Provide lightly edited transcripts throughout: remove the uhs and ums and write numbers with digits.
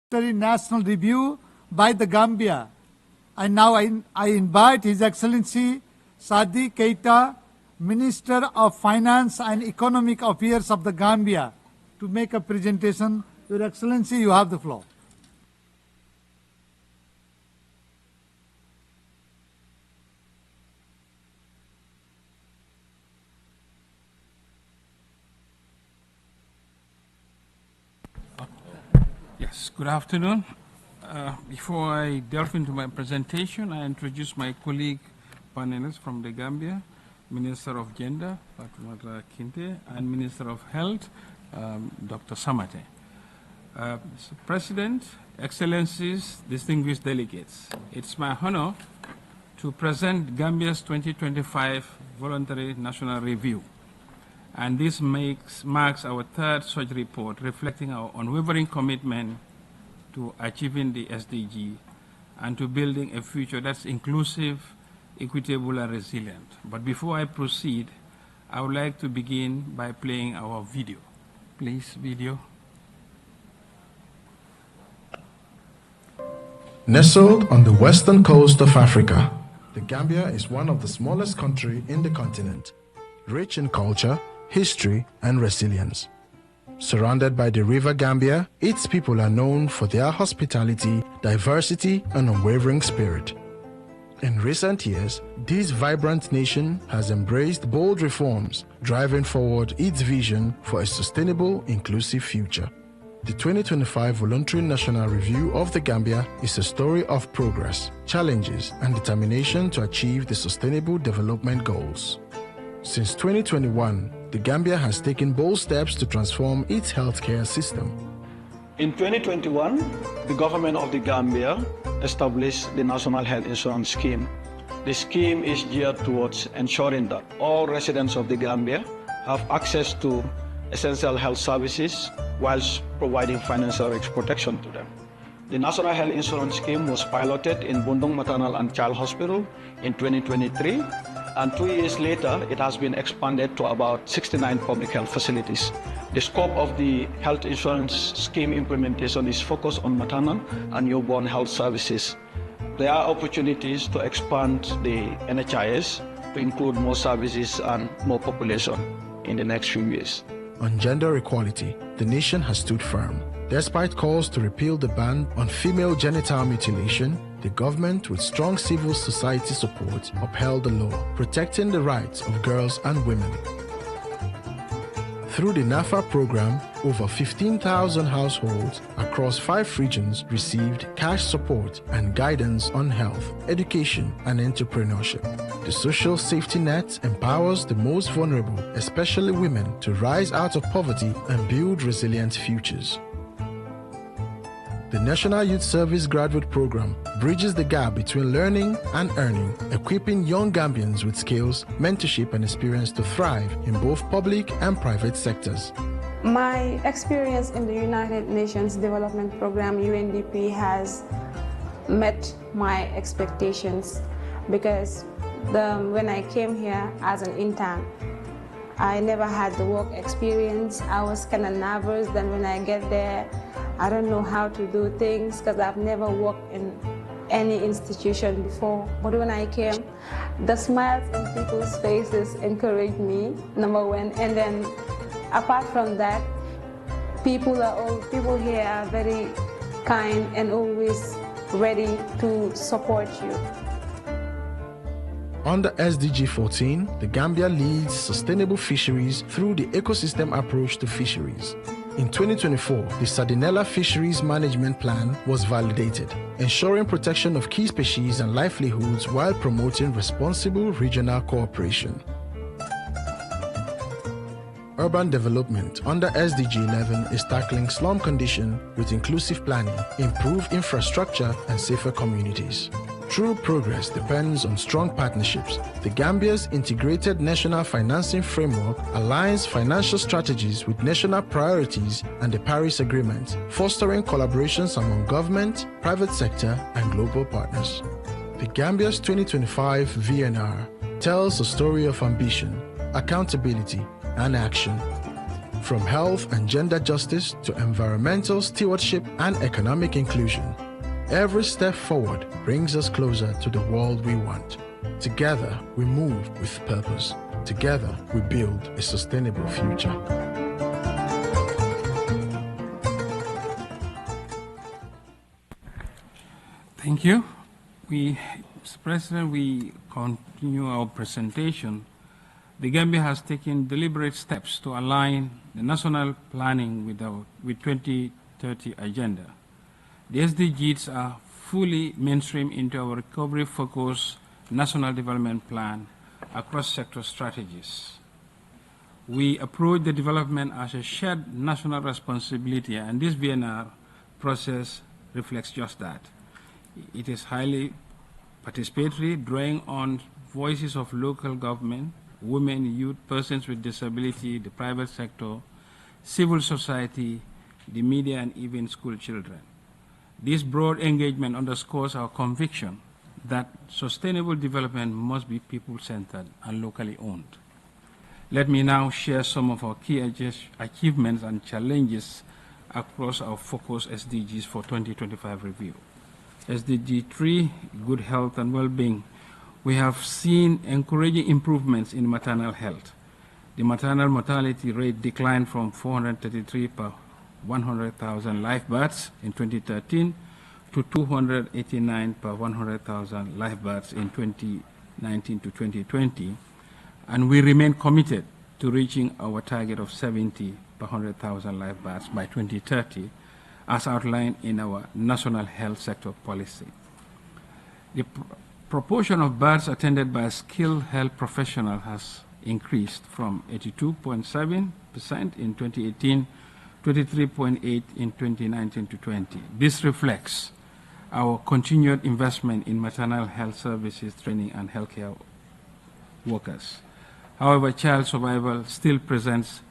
National Review by the Gambia. And now I invite His Excellency Sadi Keita, Minister of Finance and Economic Affairs of the Gambia, to make a presentation. Your Excellency, you have the floor. Yes, good afternoon. Before I delve into my presentation, I introduce my colleague panelists from the Gambia, Minister of Gender, Fatoumata Kinte, and Minister of Health, Dr. Samate. Mr. President, Excellencies, distinguished delegates, it's my honor to present Gambia's 2025 Voluntary National Review. And this marks our third such report, reflecting our unwavering commitment to achieving the SDG and to building a future that's inclusive, equitable, and resilient. But before I proceed, I would like to begin by playing our video. Please, video. Nestled on the western coast of Africa, the Gambia is one of the smallest countries in the continent, rich in culture, history, and resilience. Surrounded by the river Gambia, its people are known for their hospitality, diversity, and unwavering spirit. In recent years, this vibrant nation has embraced bold reforms, driving forward its vision for a sustainable, inclusive future. The 2025 Voluntary National Review of the Gambia is a story of progress, challenges, and determination to achieve the Sustainable Development Goals. Since 2021, the Gambia has taken bold steps to transform its healthcare system. In 2021, the government of the Gambia established the National Health Insurance Scheme. The scheme is geared towards ensuring that all residents of the Gambia have access to essential health services whilst providing financial risk protection to them. The National Health Insurance Scheme was piloted in Bundung Maternal and Child Hospital in 2023, and 2 years later, it has been expanded to about 69 public health facilities. The scope of the health insurance scheme implementation is focused on maternal and newborn health services. There are opportunities to expand the NHIS to include more services and more population in the next few years. On gender equality, the nation has stood firm. Despite calls to repeal the ban on female genital mutilation, the government, with strong civil society support, upheld the law, protecting the rights of girls and women. Through the NAFA program, over 15,000 households across 5 regions received cash support and guidance on health, education, and entrepreneurship. The social safety net empowers the most vulnerable, especially women, to rise out of poverty and build resilient futures. The National Youth Service Graduate Program bridges the gap between learning and earning, equipping young Gambians with skills, mentorship, and experience to thrive in both public and private sectors. My experience in the United Nations Development Program, UNDP, has met my expectations because when I came here as an intern, I never had the work experience. I was kind of nervous. Then when I get there, I don't know how to do things because I've never worked in any institution before. But when I came, the smiles in people's faces encouraged me, number one. And then apart from that, people here are very kind and always ready to support you. Under SDG 14, the Gambia leads sustainable fisheries through the ecosystem approach to fisheries. In 2024, the Sardinella Fisheries Management Plan was validated, ensuring protection of key species and livelihoods while promoting responsible regional cooperation. Urban development under SDG 11 is tackling slum condition with inclusive planning, improved infrastructure, and safer communities. True progress depends on strong partnerships. The Gambia's integrated national financing framework aligns financial strategies with national priorities and the Paris Agreement, fostering collaborations among government, private sector, and global partners. The Gambia's 2025 VNR tells a story of ambition, accountability, and action. From health and gender justice to environmental stewardship and economic inclusion, every step forward brings us closer to the world we want. Together, we move with purpose. Together, we build a sustainable future. Thank you. Mr. President, we continue our presentation. The Gambia has taken deliberate steps to align the national planning with 2030 agenda. The SDGs are fully mainstream into our recovery-focused national development plan across sector strategies. We approach the development as a shared national responsibility, and this VNR process reflects just that. It is highly participatory, drawing on voices of local government, women, youth, persons with disability, the private sector, civil society, the media, and even school children. This broad engagement underscores our conviction that sustainable development must be people-centered and locally owned. Let me now share some of our key achievements and challenges across our focus SDGs for 2025 review. SDG 3, good health and well-being. We have seen encouraging improvements in maternal health. The maternal mortality rate declined from 433 per 100,000 live births in 2013 to 289 per 100,000 live births in 2019 to 2020, and we remain committed to reaching our target of 70 per 100,000 live births by 2030, as outlined in our national health sector policy. The proportion of births attended by a skilled health professional has increased from 82.7% in 2018 to 23.8% in 2019 to 20. This reflects our continued investment in maternal health services, training, and healthcare workers. However, child survival still presents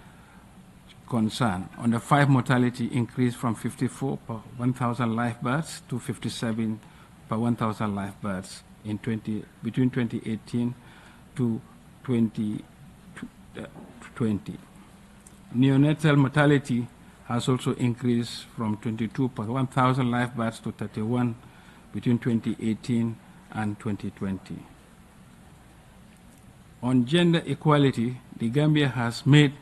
concern. Under 5, mortality increased from 54 per 1,000 live births to 57 per 1,000 live births in between 2018 to 2020. Neonatal mortality has also increased from 22 per 1,000 live births to 31 between 2018 and 2020. On gender equality, the Gambia has made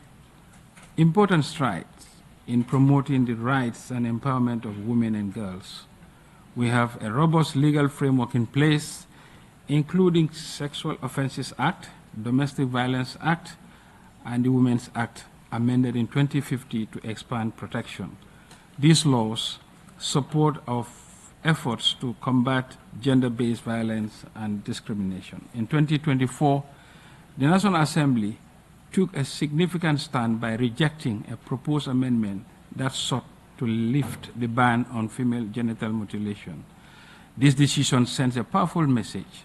important strides in promoting the rights and empowerment of women and girls. We have a robust legal framework in place, including Sexual Offences Act, Domestic Violence Act, and the Women's Act, amended in 2050 to expand protection. These laws support our efforts to combat gender-based violence and discrimination. In 2024, the National Assembly took a significant stand by rejecting a proposed amendment that sought to lift the ban on female genital mutilation. This decision sends a powerful message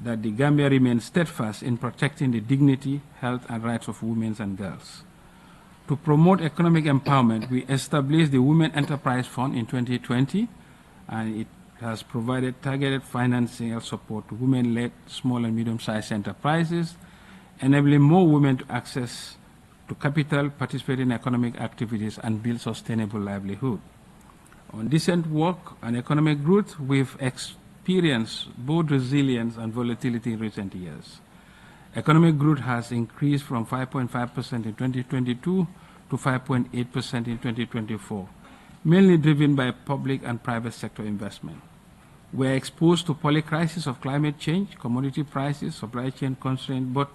that the Gambia remains steadfast in protecting the dignity, health, and rights of women and girls. To promote economic empowerment, we established the Women Enterprise Fund in 2020, and it has provided targeted financial support to women-led small and medium-sized enterprises, enabling more women to access to capital, participate in economic activities, and build sustainable livelihood. On decent work and economic growth, we've experienced both resilience and volatility in recent years. Economic growth has increased from 5.5% in 2022 to 5.8% in 2024, mainly driven by public and private sector investment. We are exposed to polycrisis of climate change, commodity prices, supply chain constraints, but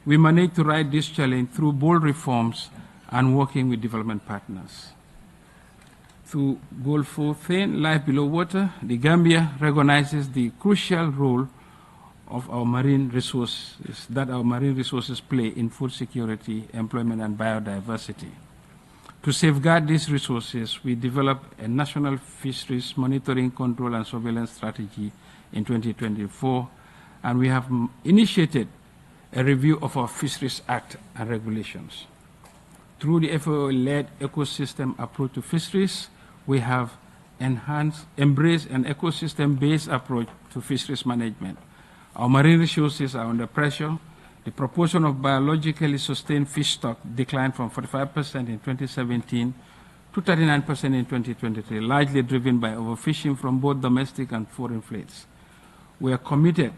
we managed to ride this challenge through bold reforms and working with development partners. Through Goal 14, Life Below Water, the Gambia recognizes the crucial role of our marine resources, that our marine resources play in food security, employment, and biodiversity. To safeguard these resources, we developed a national fisheries monitoring, control, and surveillance strategy in 2024, and we have initiated a review of our Fisheries Act and regulations. Through the FAO-led ecosystem approach to fisheries, we have embraced an ecosystem-based approach to fisheries management. Our marine resources are under pressure. The proportion of biologically sustained fish stock declined from 45% in 2017 to 39% in 2023, largely driven by overfishing from both domestic and foreign fleets. We are committed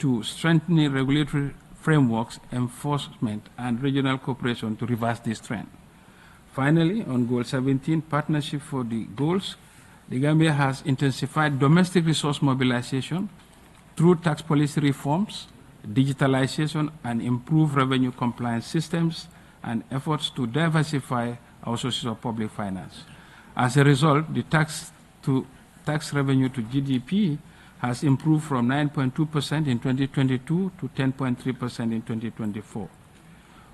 to strengthening regulatory frameworks, enforcement, and regional cooperation to reverse this trend. Finally, on Goal 17, Partnership for the Goals, the Gambia has intensified domestic resource mobilization through tax policy reforms, digitalization, and improved revenue compliance systems, and efforts to diversify our sources of public finance. As a result, the tax revenue to GDP has improved from 9.2% in 2022 to 10.3% in 2024.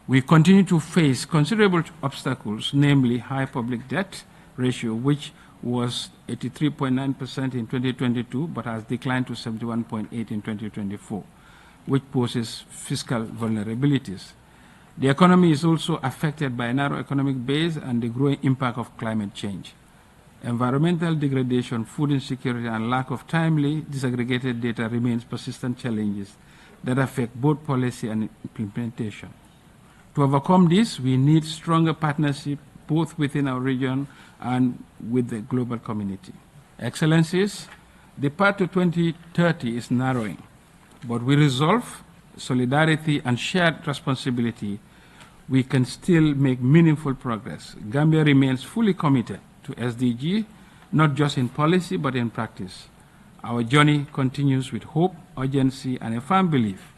We continue to face considerable obstacles, namely high public debt ratio, which was 83.9% in 2022, but has declined to 71.8% in 2024, which poses fiscal vulnerabilities. The economy is also affected by a narrow economic base and the growing impact of climate change. Environmental degradation, food insecurity, and lack of timely disaggregated data remains persistent challenges that affect both policy and implementation. To overcome this, we need stronger partnership both within our region and with the global community. Excellencies, the path to 2030 is narrowing, but with resolve, solidarity, and shared responsibility, we can still make meaningful progress. Gambia remains fully committed to SDG, not just in policy, but in practice. Our journey continues with hope, urgency, and a firm belief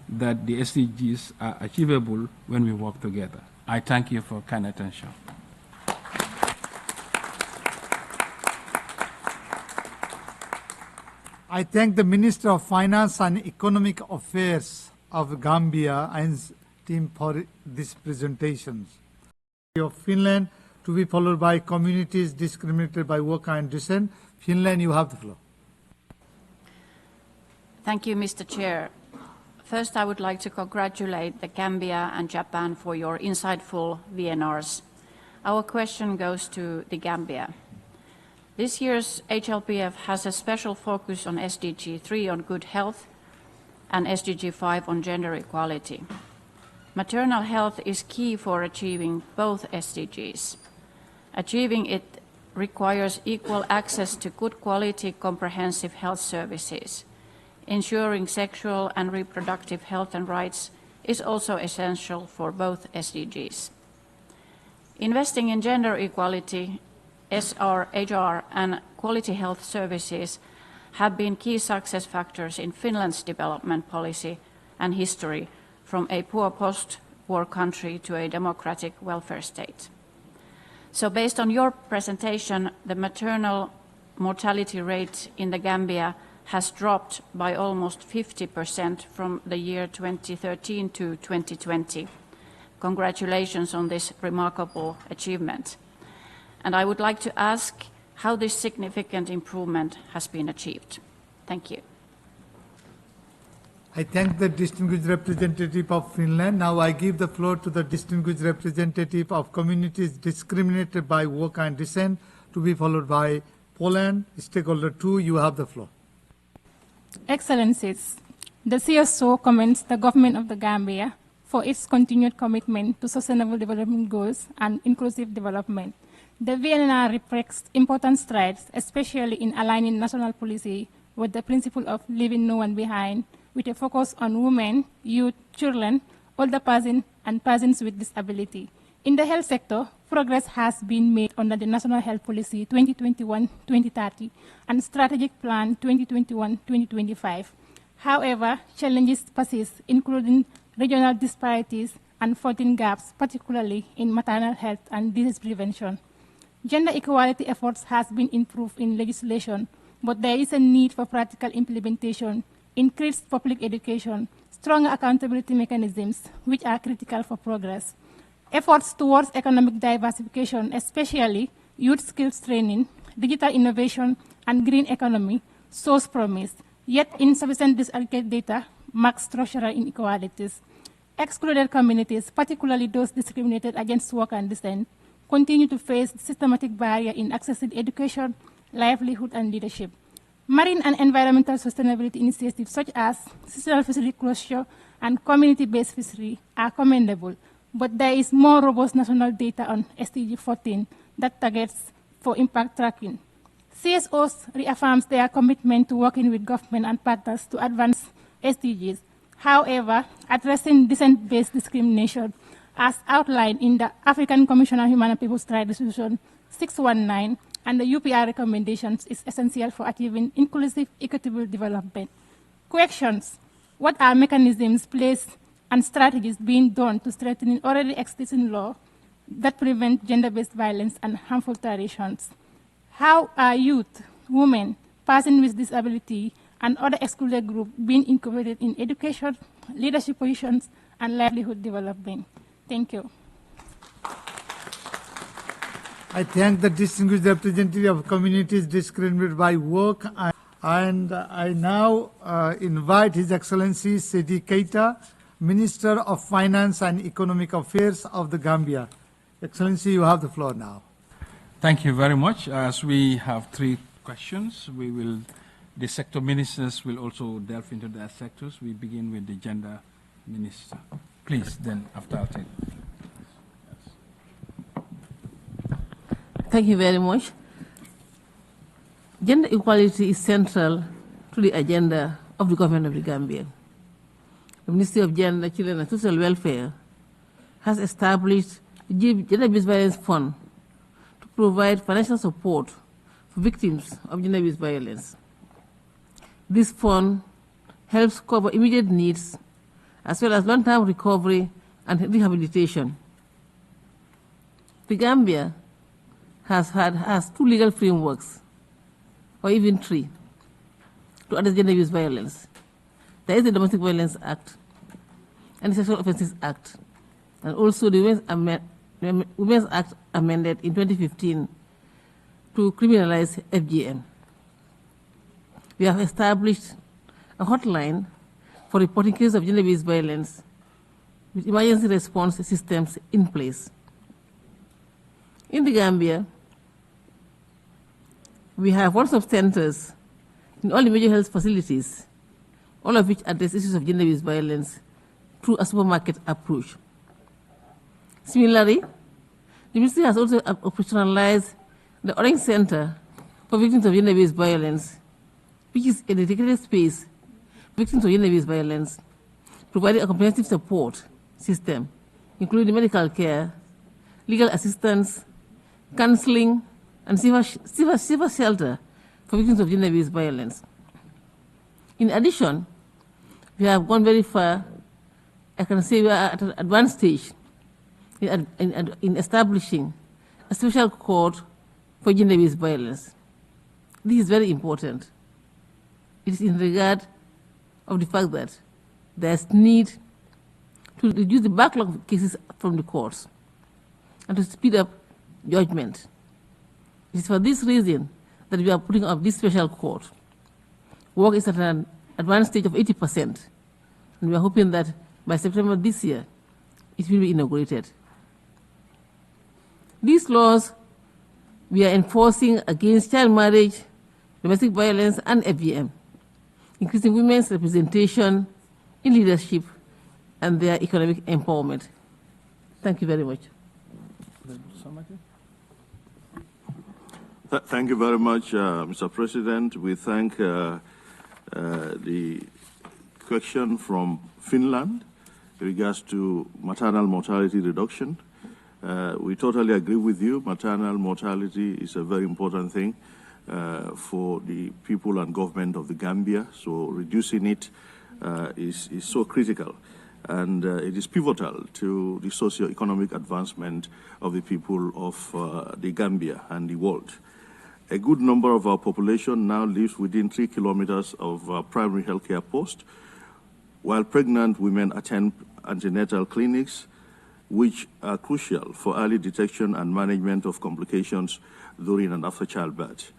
that the SDGs are achievable when we work together. I thank you for kind attention. I thank the Minister of Finance and Economic Affairs of Gambia and his team for this presentation. Of Finland, to be followed by communities discriminated by work and descent. Finland, you have the floor. Thank you, Mr. Chair. First, I would like to congratulate the Gambia and Japan for your insightful VNRs. Our question goes to the Gambia. This year's HLPF has a special focus on SDG 3 on good health and SDG 5 on gender equality. Maternal health is key for achieving both SDGs. Achieving it requires equal access to good quality comprehensive health services. Ensuring sexual and reproductive health and rights is also essential for both SDGs. Investing in gender equality, HR, and quality health services have been key success factors in Finland's development policy and history from a poor post-war country to a democratic welfare state. So based on your presentation, the maternal mortality rate in the Gambia has dropped by almost 50% from the year 2013 to 2020. Congratulations on this remarkable achievement. And I would like to ask how this significant improvement has been achieved. Thank you. I thank the distinguished representative of Finland. Now I give the floor to the distinguished representative of communities discriminated by work and descent, to be followed by Poland. Stakeholder 2, you have the floor. Excellencies, the CSO commends the government of the Gambia for its continued commitment to sustainable development goals and inclusive development. The VNR reflects important strides, especially in aligning national policy with the principle of leaving no one behind, with a focus on women, youth, children, older persons, and persons with disability. In the health sector, progress has been made under the National Health Policy 2021-2030 and Strategic Plan 2021-2025. However, challenges persist, including regional disparities and funding gaps, particularly in maternal health and disease prevention. Gender equality efforts have been improved in legislation, but there is a need for practical implementation, increased public education, stronger accountability mechanisms, which are critical for progress. Efforts towards economic diversification, especially youth skills training, digital innovation, and green economy, shows promise, yet insufficient disaggregated data marks structural inequalities. Excluded communities, particularly those discriminated against work and descent, continue to face systematic barrier in accessing education, livelihood, and leadership. Marine and environmental sustainability initiatives such as seasonal fishery closure and community-based fishery are commendable, but there is more robust national data on SDG 14 that targets for impact tracking. CSOs reaffirms their commitment to working with government and partners to advance SDGs. However, addressing descent-based discrimination, as outlined in the African Commission on Human and People's Rights Resolution 619 and the UPR recommendations, is essential for achieving inclusive, equitable development. Questions: what are mechanisms placed and strategies being done to strengthen already existing law that prevent gender-based violence and harmful traditions? How are youth, women, persons with disability, and other excluded groups being incorporated in education, leadership positions, and livelihood development? Thank you. I thank the distinguished representative of communities discriminated by work, and I now invite His Excellency Sidi Keita, Minister of Finance and Economic Affairs of the Gambia. Excellency, you have the floor now. Thank you very much. As we have 3 questions, the sector ministers will also delve into their sectors. We begin with the gender minister. Please, then after I'll take. Thank you very much. Gender equality is central to the agenda of the government of the Gambia. The Ministry of Gender, Children and Social Welfare has established the Gender-Based Violence Fund to provide financial support for victims of gender-based violence. This fund helps cover immediate needs as well as long-term recovery and rehabilitation. The Gambia has 2 legal frameworks, or even 3, to address gender-based violence. There is the Domestic Violence Act and the Sexual Offences Act, and also the Women's Act amended in 2015 to criminalize FGM. We have established a hotline for reporting cases of gender-based violence with emergency response systems in place. In the Gambia, we have one-stop centers in all the major health facilities, all of which address issues of gender-based violence through a supermarket approach. Similarly, the ministry has also operationalized the Orange Center for Victims of Gender-Based Violence, which is a dedicated space for victims of gender-based violence, providing a comprehensive support system, including medical care, legal assistance, counseling, and safer shelter for victims of gender-based violence. In addition, we have gone very far. I can say we are at an advanced stage in establishing a special court for gender-based violence. This is very important. It is in regard of the fact that there's need to reduce the backlog of cases from the courts and to speed up judgment. It is for this reason that we are putting up this special court. Work is at an advanced stage of 80%, and we are hoping that by September this year, it will be inaugurated. These laws we are enforcing against child marriage, domestic violence, and FGM, increasing women's representation in leadership and their economic empowerment. Thank you very much. Thank you very much, Mr. President. We thank the question from Finland in regards to maternal mortality reduction. We totally agree with you. Maternal mortality is a very important thing for the people and government of the Gambia. So reducing it is so critical. And it is pivotal to the socio-economic advancement of the people of the Gambia and the world. A good number of our population now lives within 3 kilometers of primary healthcare posts, while pregnant women attend antenatal clinics, which are crucial for early detection and management of complications during and after childbirth.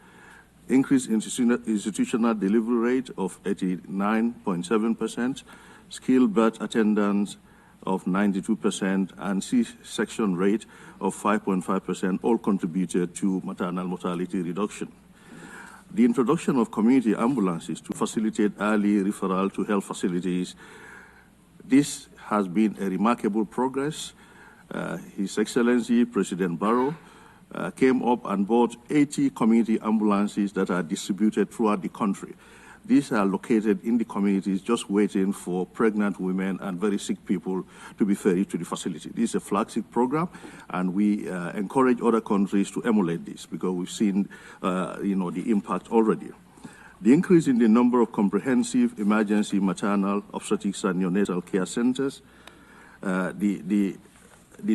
Increased institutional delivery rate of 89.7%, skilled birth attendance of 92%, and C-section rate of 5.5% all contributed to maternal mortality reduction. The introduction of community ambulances to facilitate early referral to health facilities. This has been a remarkable progress. His Excellency President Barrow came up and bought 80 community ambulances that are distributed throughout the country. These are located in the communities just waiting for pregnant women and very sick people to be ferried to the facility. This is a flagship program, and we encourage other countries to emulate this because we've seen the impact already. The increase in the number of comprehensive emergency maternal, obstetrics and neonatal care centers, the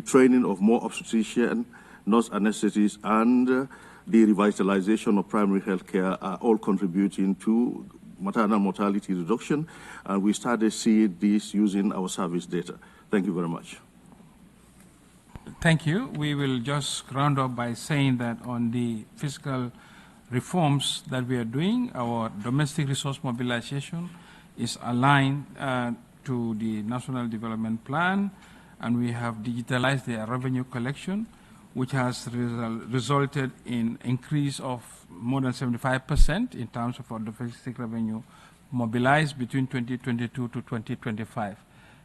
training of more obstetricians, nurse anesthetists, and the revitalization of primary health care are all contributing to maternal mortality reduction, and we started seeing this using our service data. Thank you very much. Thank you. We will just round up by saying that on the fiscal reforms that we are doing, our domestic resource mobilization is aligned to the National Development Plan, and we have digitalized the revenue collection, which has resulted in increase of more than 75% in terms of our domestic revenue mobilized between 2022 to 2025.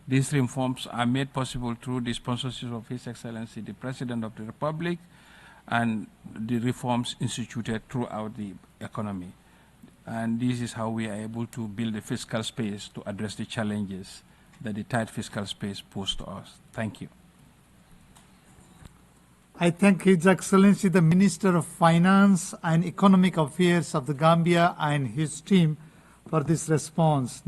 These reforms are made possible through the sponsorship of His Excellency, the President of the Republic, and the reforms instituted throughout the economy. And this is how we are able to build a fiscal space to address the challenges that the tight fiscal space posed to us. Thank you. I thank His Excellency the Minister of Finance and Economic Affairs of the Gambia and his team for this response.